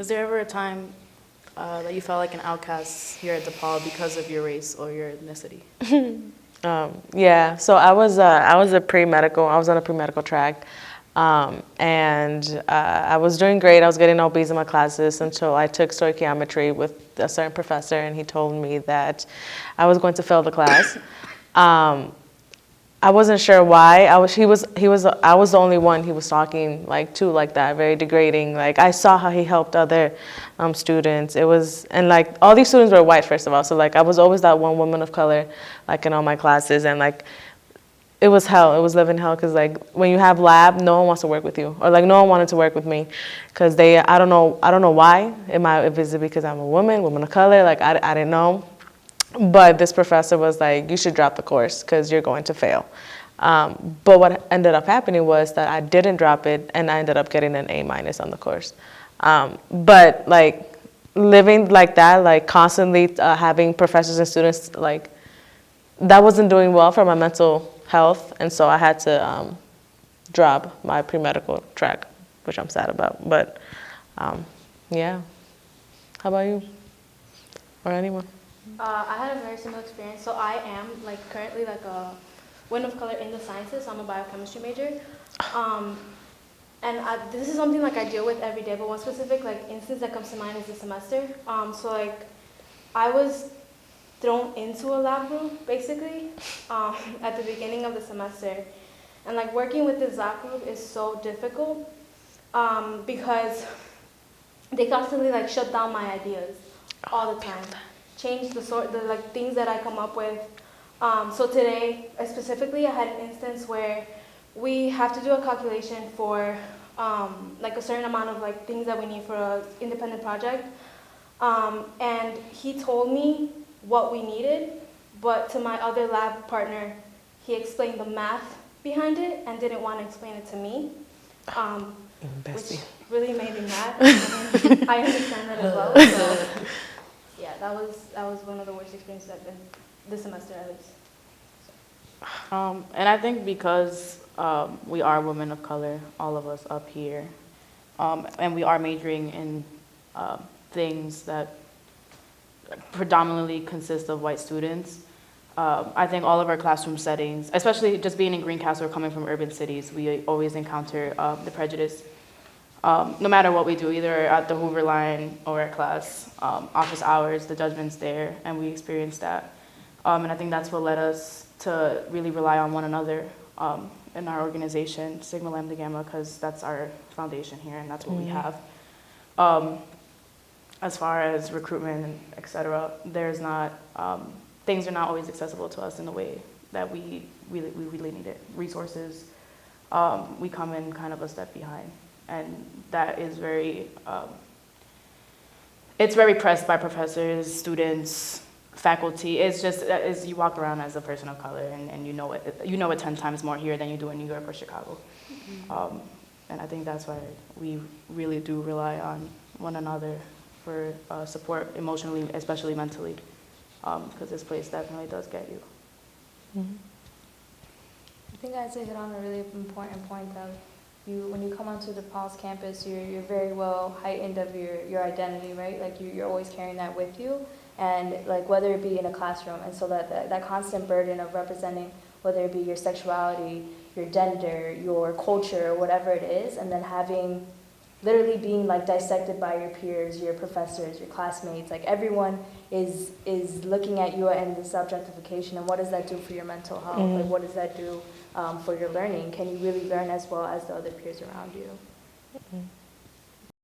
Was there ever a time that you felt like an outcast here at DePauw because of your race or your ethnicity? Yeah, so I was a pre-medical. I was on a pre-medical track, and I was doing great. I was getting all B's in my classes until I took stoichiometry with a certain professor, and he told me that I was going to fail the class. I wasn't sure why. I was the only one he was talking to like that, very degrading. Like I saw how he helped other students. And like all these students were white first of all. So like I was always that one woman of color, like in all my classes, and like it was hell. It was living hell because like when you have lab, no one wants to work with you, or like no one wanted to work with me, because I don't know why. If it's because I'm a woman of color, like I didn't know. But this professor was like, you should drop the course because you're going to fail. But what ended up happening was that I didn't drop it, and I ended up getting an A- on the course. But like living like that, like constantly having professors and students, like that wasn't doing well for my mental health. And so I had to drop my pre-medical track, which I'm sad about. But yeah. How about you? Or anyone? I had a very similar experience. So I am currently a woman of color in the sciences. I'm a biochemistry major. And this is something I deal with every day, but one specific instance that comes to mind is this semester. So I was thrown into a lab group basically at the beginning of the semester. And working with this lab group is so difficult because they constantly shut down my ideas all the time. Change the things that I come up with. So today, specifically, I had an instance where we have to do a calculation for a certain amount of things that we need for an independent project. And he told me what we needed, but to my other lab partner, he explained the math behind it and didn't want to explain it to me, which really made me mad. I understand that as well. So. Yeah, that was one of the worst experiences I've been this semester at least. And I think because we are women of color, all of us up here, and we are majoring in things that predominantly consist of white students, I think all of our classroom settings, especially just being in Greencastle or coming from urban cities, we always encounter the prejudice. No matter what we do, either at the Hoover line or at class, office hours, the judgment's there, and we experience that. And I think that's what led us to really rely on one another in our organization, Sigma Lambda Gamma, because that's our foundation here, and that's what we have. As far as recruitment, et cetera, there's not, things are not always accessible to us in the way that we really need it. Resources, we come in kind of a step behind. And that is it's very pressed by professors, students, faculty. It's just, as you walk around as a person of color and you know it 10 times more here than you do in New York or Chicago. Mm-hmm. And I think that's why we really do rely on one another for support emotionally, especially mentally, because this place definitely does get you. Mm-hmm. I think I'd hit on a really important point of when you come onto DePauw's campus, you're very well heightened of your identity, right? You're always carrying that with you, and whether it be in a classroom, and so that constant burden of representing, whether it be your sexuality, your gender, your culture, whatever it is, and then literally being dissected by your peers, your professors, your classmates, everyone is looking at you and this objectification, and what does that do for your mental health? Mm-hmm. What does that do for your learning? Can you really learn as well as the other peers around you? Mm-hmm.